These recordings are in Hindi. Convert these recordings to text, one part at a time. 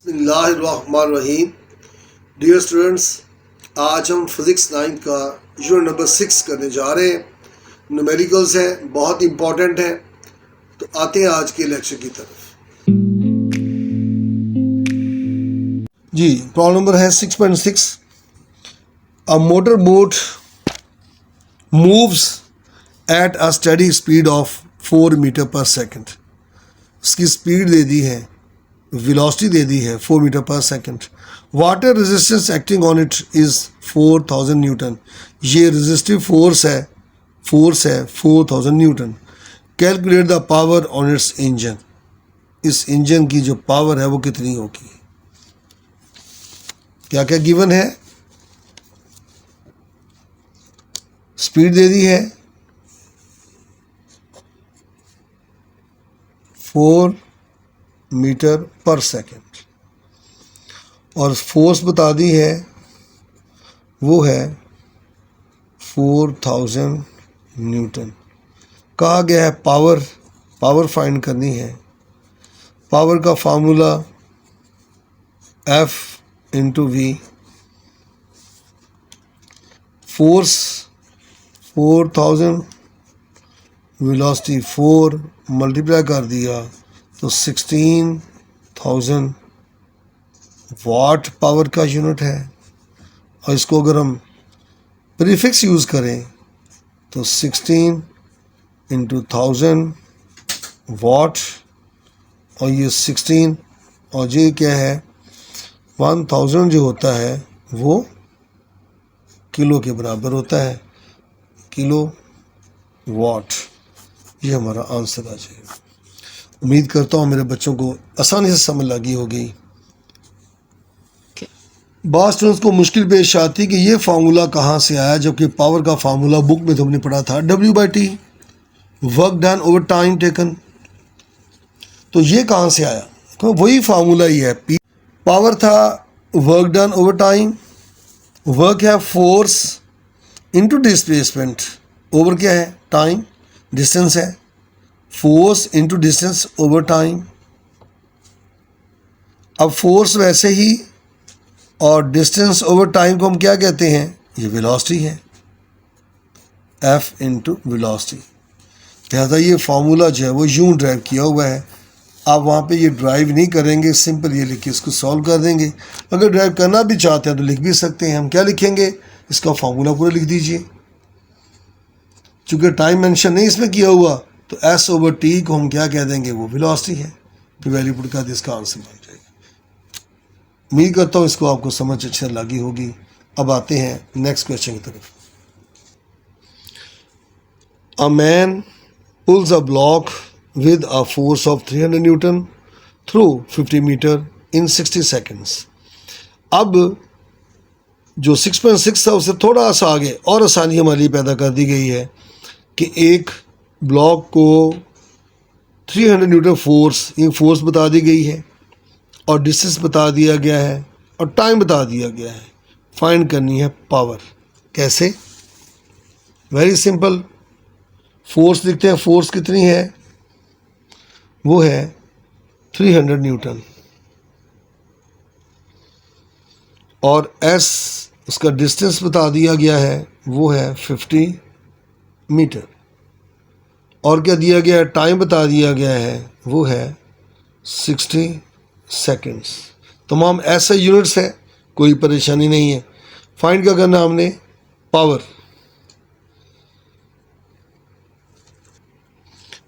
बिस्मिल्लाहिर्रहमानिर्रहीम। डियर स्टूडेंट्स, आज हम फिज़िक्स 9 का यूनिट नंबर 6 करने जा रहे हैं। न्यूमेरिकल्स हैं, बहुत इंपॉर्टेंट हैं। तो आते हैं आज के लेक्चर की तरफ। जी, प्रॉब्लम नंबर है 6.6। A motor boat moves at a steady speed of 4 metre per second. उसकी स्पीड दे दी है, वेलोसिटी दे दी है 4 metre per second. Water resistance acting on it is 4000 newton. ये रेजिस्टिव फोर्स है 4000 newton. Calculate the power on its engine. इस इंजन की जो पावर है वो कितनी होगी। क्या क्या गिवन है? स्पीड दे दी है 4 मीटर पर सेकंड और फोर्स बता दी है वो है 4000 न्यूटन। कहा गया है पावर फाइंड करनी है। पावर का formula F into V। Force 4000, velocity 4 multiply कर दिया तो 16,000 वाट पावर का यूनिट है। और इसको अगर हम प्रीफिक्स यूज़ करें तो 16 इंटू 1000 वाट, और ये 16 और ये क्या है 1000 जो होता है वो किलो के बराबर होता है, किलो वाट। ये हमारा आंसर आ जाएगा। उम्मीद करता हूँ मेरे बच्चों को आसानी से समझ लगी होगी। बात स्टूडेंट्स को मुश्किल पेश आती कि ये फार्मूला कहाँ से आया, जबकि पावर का फार्मूला बुक में तुमने पढ़ा था W/T, work done over time taken. तो ये कहाँ से आया? तो वही फार्मूला ही है। पावर था work done over time, work है फोर्स इंटू डिस्प्लेसमेंट, ओवर क्या है टाइम, डिस्टेंस है, force into distance over time. अब फोर्स वैसे ही और डिस्टेंस ओवर टाइम को हम क्या कहते हैं? ये वेलोसिटी है, F इंटू वेलोसिटी। लिहाजा ये फार्मूला जो है वो यूं ड्राइव किया हुआ है। आप वहाँ पे ये ड्राइव नहीं करेंगे, सिंपल ये लिख के इसको सॉल्व कर देंगे। अगर ड्राइव करना भी चाहते हैं तो लिख भी सकते हैं। हम क्या लिखेंगे? इसका फार्मूला पूरा लिख दीजिए। चूँकि टाइम मेंशन नहीं इसमें किया हुआ तो S/T को हम क्या कह देंगे? वो वेलोसिटी है। तो वैल्यू पुट कर दे, इसका आंसर बन जाएगा। उम्मीद करता हूँ इसको आपको समझ अच्छा लगी होगी। अब आते हैं नेक्स्ट क्वेश्चन की तरफ। A man pulls a block with a force of 300 newton through 50 metre in 60 seconds. अब जो 6.6 था उससे थोड़ा सा आगे और आसानी हमारे लिए पैदा कर दी गई है कि एक ब्लॉक को 300 न्यूटन फोर्स, ये फोर्स बता दी गई है और डिस्टेंस बता दिया गया है और टाइम बता दिया गया है। फाइंड करनी है पावर। कैसे? Very simple. फोर्स लिखते हैं। फोर्स कितनी है? वो है 300 न्यूटन और S उसका डिस्टेंस बता दिया गया है वो है 50 मीटर। और क्या दिया गया है? टाइम बता दिया गया है वो है 60 सेकेंड्स। तमाम ऐसे यूनिट्स हैं, कोई परेशानी नहीं है। फाइंड क्या करना हमने? पावर।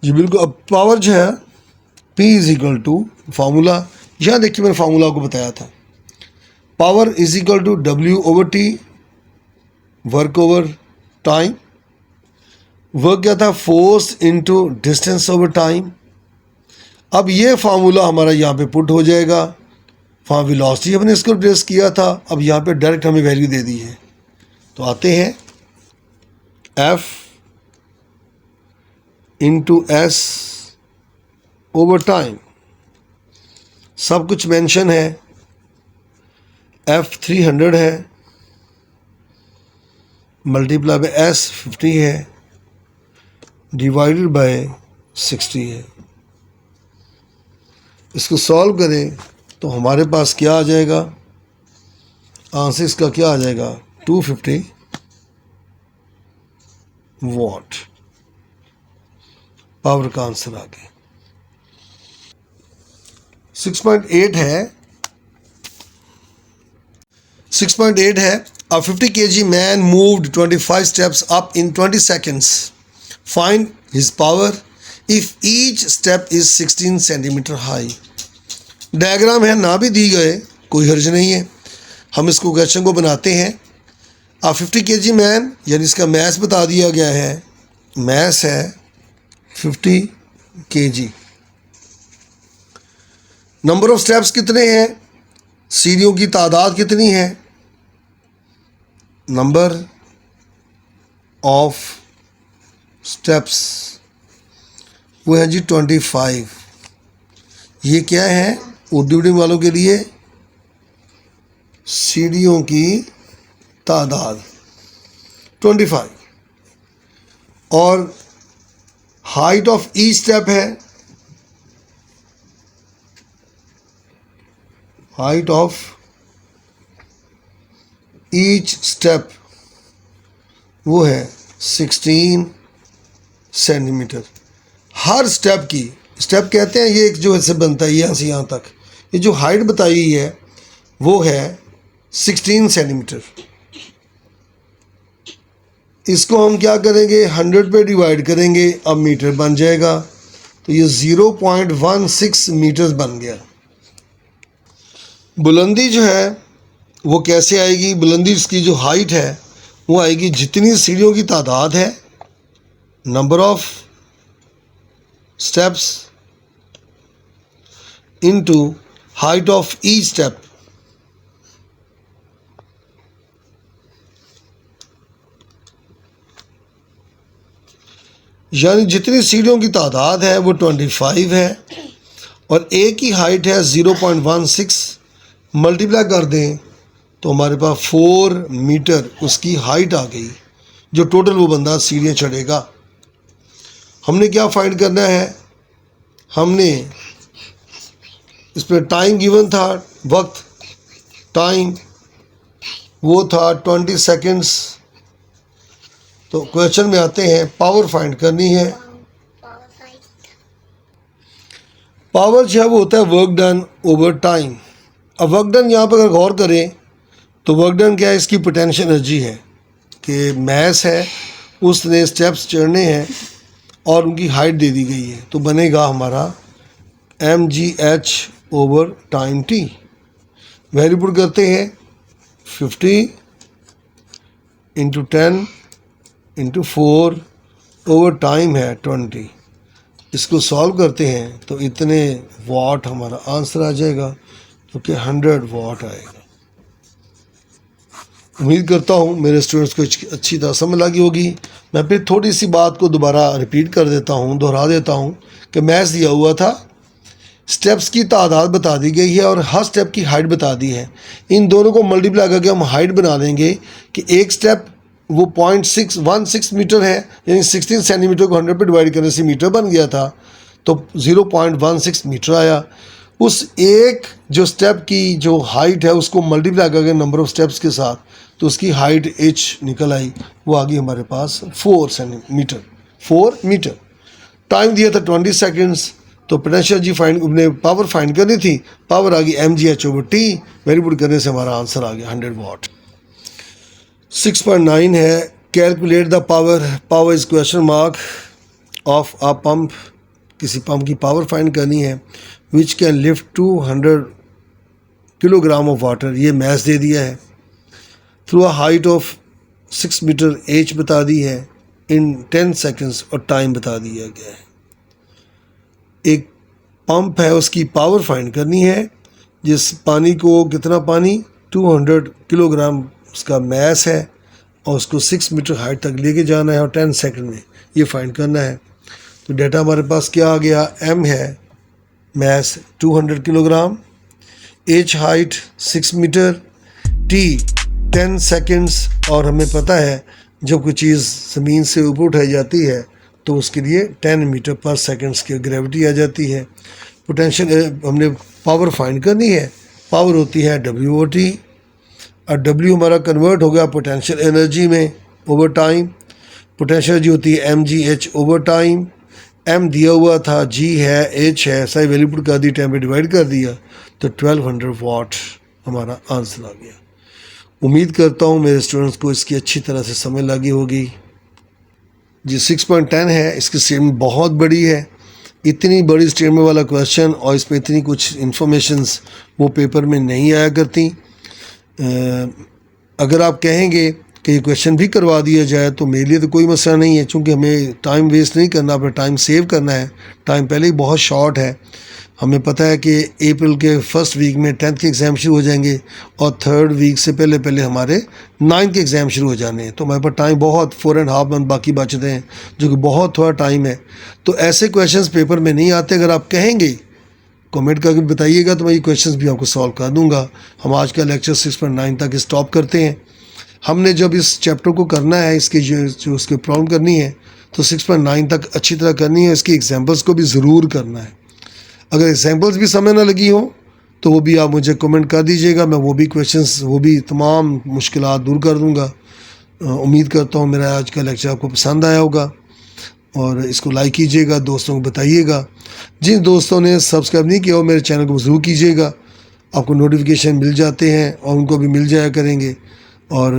जी बिल्कुल। अब पावर जो है P is equal to formula, यहाँ देखिए मैंने फार्मूला को बताया था। Power is equal to W/T, work over time. Work क्या था? Force into distance over time. अब ये फार्मूला हमारा यहाँ पे पुट हो जाएगा। वहाँ वेलोसिटी हमने इसको रिप्लेस किया था, अब यहाँ पे डायरेक्ट हमें वैल्यू दे दी है। तो आते हैं F into S over time. सब कुछ मेंशन है। F 300 है, मल्टीप्लाई बाय S 50 है, डिवाइडेड बाय 60 है। इसको सॉल्व करें तो हमारे पास क्या आ जाएगा, आंसर इसका क्या आ जाएगा, 250 वॉट पावर का आंसर आ गया। 6.8 है 6.8 है A 50 kg man moved 25 steps up in 20 seconds. Find his power if each step is 16 centimeter high. Diagram है, ना भी दी गए कोई हर्ज नहीं है, हम इसको क्वेश्चन को बनाते हैं। A 50 kg man यानी इसका मैस बता दिया गया है, मैस है 50 kg। नंबर ऑफ स्टेप्स कितने हैं, सीढ़ियों की तादाद कितनी है, नंबर ऑफ स्टेप्स वो है जी 25। ये क्या है, उर्दू मीडियम वालों के लिए सीढ़ियों की तादाद 25 और हाइट ऑफ ईच स्टेप है, हाइट ऑफ ईच स्टेप वो है 16 सेंटीमीटर। हर स्टेप की, स्टेप कहते हैं ये एक जो ऐसे बनता है यहाँ से यहाँ तक, ये जो हाइट बताई है वो है 16 सेंटीमीटर। इसको हम क्या करेंगे, 100 पे डिवाइड करेंगे, अब मीटर बन जाएगा, तो ये 0.16 मीटर बन गया। बुलंदी जो है वो कैसे आएगी, बुलंदी इसकी जो हाइट है वो आएगी जितनी सीढ़ियों की तादाद है, number of steps into height of each step. यानी जितनी सीढ़ियों की तादाद है वो 25 है और एक ही हाइट है 0.16, मल्टीप्लाई कर दें तो हमारे पास 4 मीटर उसकी हाइट आ गई, जो टोटल वो बंदा सीढ़ियाँ चढ़ेगा। हमने क्या फाइंड करना है, हमने इस पर टाइम गिवन था, वक्त टाइम वो था 20 सेकंड्स। तो क्वेश्चन में आते हैं, पावर फाइंड करनी है। पावर जो है वो होता है वर्क डन ओवर टाइम। अब वर्क डन यहाँ पर अगर गौर करें तो वर्क डन क्या है, इसकी पोटेंशियल एनर्जी है कि मैस है, उसने स्टेप्स चढ़ने हैं और उनकी हाइट दे दी गई है, तो बनेगा हमारा mgh over time t। Value put करते हैं 50 इंटू 10 इंटू 4 ओवर टाइम है 20। इसको सॉल्व करते हैं तो इतने वाट हमारा आंसर आ जाएगा, क्योंकि 100 वाट आएगा। उम्मीद करता हूँ मेरे स्टूडेंट्स को अच्छी तरह समझ लगी होगी। मैं फिर थोड़ी सी बात को दोबारा रिपीट कर देता हूँ, दोहरा देता हूँ कि मैथ्स दिया हुआ था, स्टेप्स की तादाद बता दी गई है और हर स्टेप की हाइट बता दी है। इन दोनों को मल्टीप्लाई करके हम हाइट बना लेंगे कि एक स्टेप वो 0.616 मीटर है, यानी 16 सेंटीमीटर को 100 पे डिवाइड करने से मीटर बन गया था, तो 0.16 मीटर आया। उस एक जो स्टेप की जो हाइट है उसको मल्टीप्लाई करके नंबर ऑफ स्टेप्स के साथ, तो उसकी हाइट h निकल आई, वो आ गई हमारे पास 4 मीटर। टाइम दिया था 20 सेकंड्स, तो पोटेंशियल जी फाइंड हमने पावर फाइंड करनी थी, पावर आ गई mgh over t, very put करने से हमारा आंसर आ गया 100 वाट। 6.9 है calculate the power. Power is question mark of a pump. किसी पंप की पावर फाइंड करनी है which can lift 200 kilogram of water, ये मैस दे दिया है, through a height of 6 metre h बता दी है, इन 10 सेकंड्स और टाइम बता दिया गया है। एक पंप है उसकी पावर फाइंड करनी है, जिस पानी को कितना पानी 200 किलोग्राम उसका मैस है और उसको 6 मीटर हाइट तक लेके जाना है और 10 सेकंड में ये फाइंड करना है। तो डेटा हमारे पास क्या आ गया, m है mass 200 kilogram, h height 6 metre, t 10 seconds, और हमें पता है जब कोई चीज़ ज़मीन से ऊपर उठाई जाती है तो उसके लिए 10 मीटर पर सेकंड्स की ग्रेविटी आ जाती है। पोटेंशियल हमने पावर फाइंड करनी है। पावर होती है WOT और W हमारा कन्वर्ट हो गया पोटेंशियल एनर्जी में ओवर टाइम। पोटेंशियल एनर्जी होती है mgh ओवर टाइम। M दिया हुआ था, G है, H है, सारी वैल्यू पुट कर दी, टाइम पे डिवाइड कर दिया तो 1200 वाट हमारा आंसर आ गया। उम्मीद करता हूँ मेरे स्टूडेंट्स को इसकी अच्छी तरह से समझ लगी होगी। जी 6.10 है, इसकी स्टेटमेंट बहुत बड़ी है। इतनी बड़ी स्टेटमेंट वाला क्वेश्चन और इसमें इतनी कुछ इंफॉर्मेशंस वो पेपर में नहीं आया करती। अगर आप कहेंगे कि ये क्वेश्चन भी करवा दिया जाए तो मेरे लिए तो कोई मसला नहीं है, क्योंकि हमें टाइम वेस्ट नहीं करना, अपना टाइम सेव करना है। टाइम पहले ही बहुत शॉर्ट है। हमें पता है कि अप्रैल के फर्स्ट वीक में 10th के एग्ज़ाम शुरू हो जाएंगे और 3rd वीक से पहले पहले हमारे 9th के एग्ज़ाम शुरू हो जाने हैं। तो हमारे पास टाइम बहुत 4.5 मंथ बाकी बचते हैं, जो कि बहुत थोड़ा टाइम है। तो ऐसे क्वेश्चंस पेपर में नहीं आते। अगर आप कहेंगे कमेंट करके बताइएगा तो मैं ये क्वेश्चंस भी आपको सॉल्व कर दूंगा। हम आज का लेक्चर 6.9 तक स्टॉप करते हैं। हमने जब इस चैप्टर को करना है, इसके जो उसके प्रॉब्लम करनी है तो 6.9 तक अच्छी तरह करनी है। इसकी एग्जांपल्स को भी ज़रूर करना है। अगर एग्जांपल्स भी समझ ना लगी हो तो वो भी आप मुझे कमेंट कर दीजिएगा, मैं वो भी क्वेश्चंस, वो भी तमाम मुश्किलात दूर कर दूंगा। उम्मीद करता हूँ मेरा आज का लेक्चर आपको पसंद आया होगा और इसको लाइक कीजिएगा, दोस्तों को बताइएगा। जिन दोस्तों ने सब्सक्राइब नहीं किया हो मेरे चैनल को ज़रूर कीजिएगा, आपको नोटिफिकेशन मिल जाते हैं और उनको भी मिल जाया करेंगे। और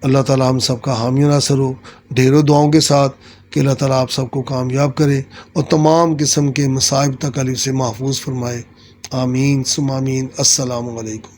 अल्लाह ताला हम सबका हामी नासर हो, ढेरों दुआओं के साथ कि अल्लाह ताला आप सबको कामयाब करे और तमाम किस्म के मसाइब तकलीफ से महफूज फरमाए। आमीन सुम आमीन। अस्सलामु अलैकुम।